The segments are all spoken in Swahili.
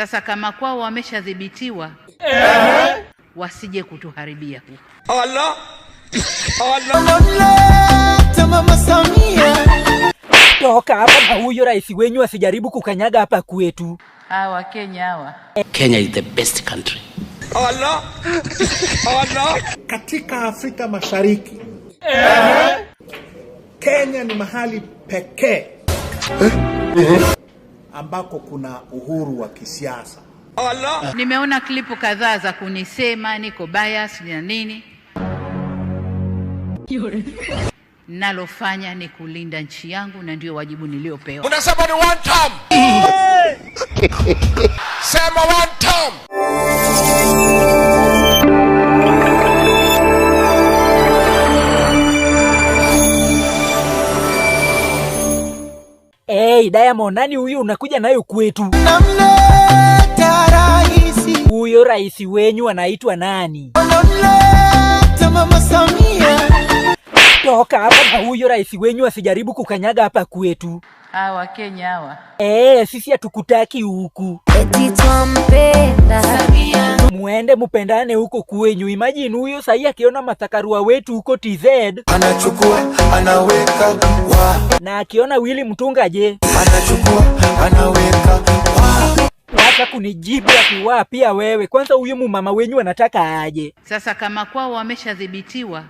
Sasa kama kwao wameshadhibitiwa, wasije kutuharibia huko. Allah Mama Samia. Toka hapa na huyo rais wenyu asijaribu kukanyaga hapa kwetu. Hawa Kenya hawa. Kenya is the best country. Allah. Katika Afrika Mashariki, Kenya ni mahali pekee ambako kuna uhuru wa kisiasa. Allah. Nimeona klipu kadhaa za kunisema niko bias na nini. Nalofanya ni kulinda nchi yangu na ndio wajibu niliopewa. Unasema ni one term. Sema one term. Hey, Diamond, nani huyu unakuja nayo kwetu? Namleta raisi. Huyo rais wenyu anaitwa nani? Namleta Mama Samia. Toka hapa na huyo rais wenyu asijaribu kukanyaga hapa kwetu. Hawa Kenya hawa. Sisi hatukutaki huku. Eti twampenda Samia. Muende mupendane huko kwenyu. Imagine huyo sahi akiona matakarua wetu huko TZ. Anachukua, anaweka, wa. Na akiona Willy Mutunga je? Anachukua, anaweka, wa. Hata kunijibu akiwa pia wewe. Kwanza huyo mumama wenyu anataka aje. Sasa kama kwao wameshadhibitiwa,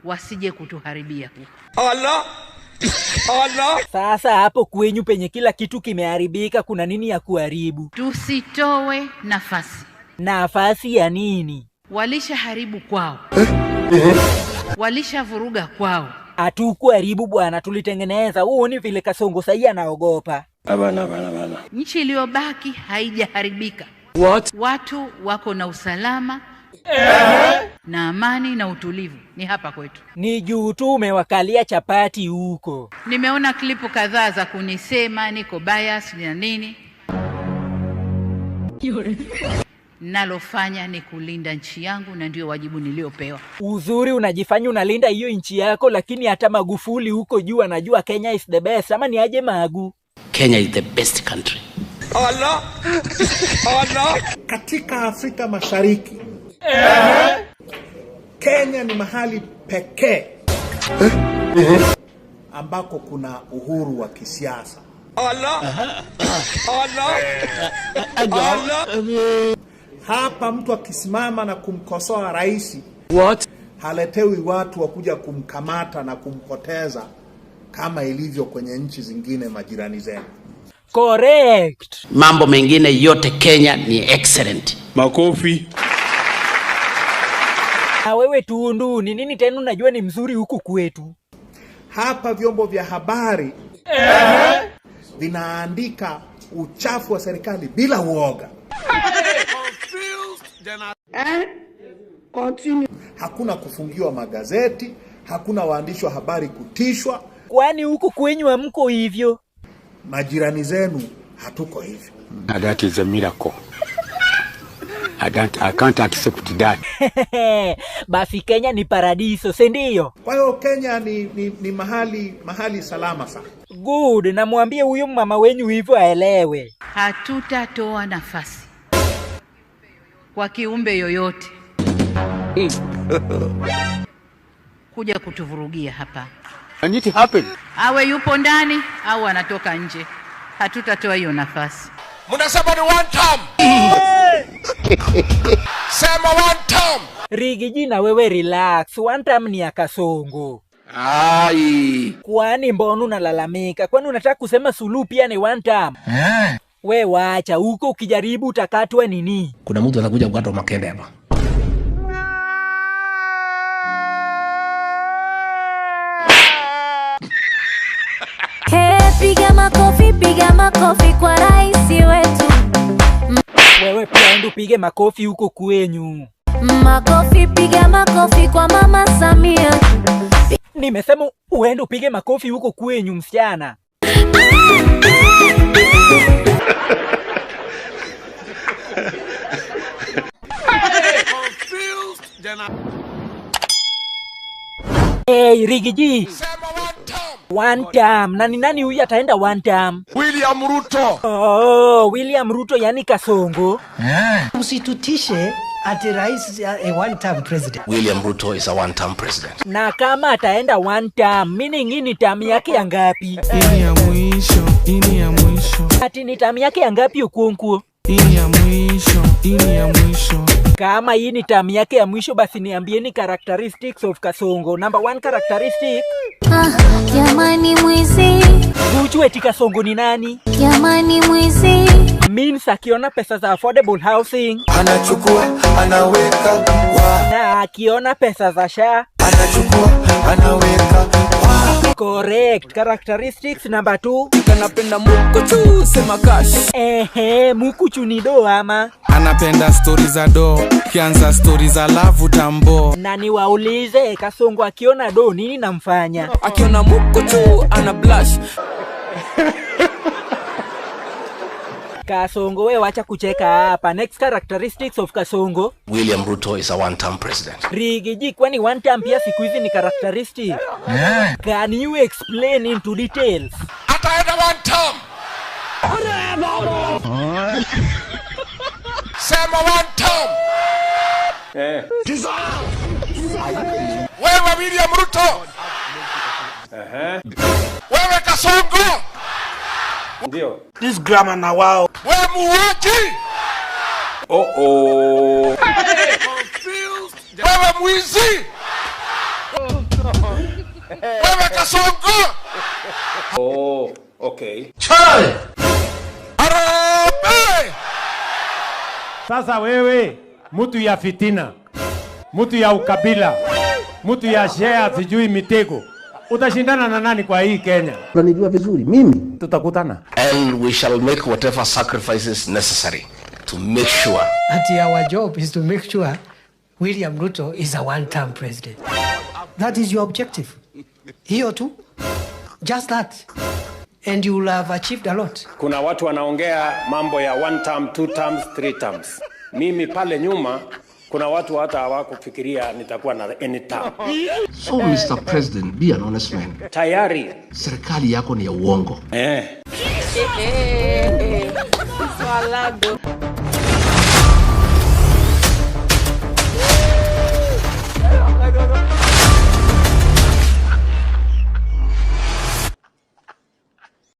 wasije kutuharibia huko. Allah. Sasa hapo kwenyu penye kila kitu kimeharibika, kuna nini ya kuharibu? Tusitowe nafasi. Nafasi ya nini? Walishaharibu kwao. Walishavuruga kwao. Hatukuharibu bwana, tulitengeneza. Huoni vile Kasongo sahi anaogopa. Bana. Nchi iliyobaki haijaharibika. What? Watu wako na usalama na amani na utulivu. Ni hapa kwetu. Ni juu tu umewakalia chapati huko. Nimeona klipu kadhaa za kunisema niko bias na nini. Nalofanya ni kulinda nchi yangu na ndio wajibu niliopewa. Uzuri unajifanya unalinda hiyo nchi yako, lakini hata Magufuli huko juu anajua Kenya is the best. Ama ni aje Magu? Kenya is the best country. Allah. Katika Afrika Mashariki, Kenya ni mahali pekee ambako kuna uhuru wa kisiasa. Allah. Hapa mtu akisimama na kumkosoa rais, What? haletewi watu wa kuja kumkamata na kumpoteza kama ilivyo kwenye nchi zingine majirani zenu. Correct. Mambo mengine yote Kenya ni excellent. Makofi. Na wewe Tundu, ni nini tena unajua ni mzuri huku kwetu? Hapa vyombo vya habari vinaandika uchafu wa serikali bila uoga. Hakuna kufungiwa magazeti, hakuna waandishi wa habari kutishwa. Kwani huku kwenyu hamko hivyo? Majirani zenu hatuko hivyo. That is a miracle. I can't accept that. Basi Kenya ni paradiso, si ndio? Kwa hiyo Kenya ni mahali salama sana. Good, na mwambie huyo mama wenyu hivyo aelewe. Hatutatoa nafasi kwa kiumbe yoyote kuja kutuvurugia hapa. And it happened. Awe yupo ndani au anatoka nje. Hatutatoa hiyo nafasi. Munasema ni one term. Sema one term. Rigiji na wewe relax. One time ni ya Kasongo. Ai. Kwani mbona unalalamika? Kwani unataka kusema Suluhu pia ni one time? We wacha huko, ukijaribu utakatwa nini? Kuna mtu anakuja kukata makende hapa. Piga makofi kwa rais wetu. Wewe pia endo pige makofi huko kwenyu. Piga makofi kwa Mama Samia. Nimesema uende upige makofi huko kwenyu msichana. Hey, Rigiji. Sema one term. One term. Na ni nani huyu ataenda one term? William Ruto. Oh, William Ruto yani Kasongo. Msitutishe ati rais one term president. William Ruto is a one-term president. Na kama ataenda one term, meaning hii ni term yake ya ngapi? Ini ya mwisho. Ati ni term yake ya ngapi Okonkwo? Ini ya mwisho. Kama hii ni term yake ya mwisho, basi niambieni characteristics of Kasongo. Number 1 characteristic. Jamani mwizi. Buju eti Kasongo ni nani? Jamani mwizi. Means akiona pesa za affordable housing Anachukua, anaweka, na akiona pesa za SHA anachukua, anaweka. correct. Characteristics number 2. Anapenda mukuchu sema cash. Mukuchu ni do ama? Anapenda stories za do, kianza stories za love tambo. Na niwaulize, Kasongo akiona do nini namfanya? Akiona mukuchu ana blush. Kasongo we wacha kucheka hapa. Next characteristics of Kasongo. William Ruto is a one-term president. Rigiji, kwani one term pia siku hizi ni characteristic? Can you explain into details? Ataenda one term. Sema one term. Wewe William Ruto. Wewe Kasongo. Ndio. This grammar na wao. Wewe muuaji. Wewe mwizi. Wewe Kasongo. Oh, okay. Harambee. Sasa wewe mtu ya fitina, mtu ya ukabila, mtu ya share sijui mitego, utashindana na nani kwa hii Kenya? Unanijua vizuri mimi. Tutakutana. And we shall make whatever sacrifices necessary to make sure Ati our job is to make sure William Ruto is a one term president. That is your objective. Hiyo tu. Just that. And you will have achieved a lot. Kuna watu wanaongea mambo ya one term, two terms, three terms. Mimi pale nyuma kuna watu hata hawakufikiria nitakuwa na any term. So Mr. President, be an honest man. Tayari Serikali yako ni ya uongo. Swalado.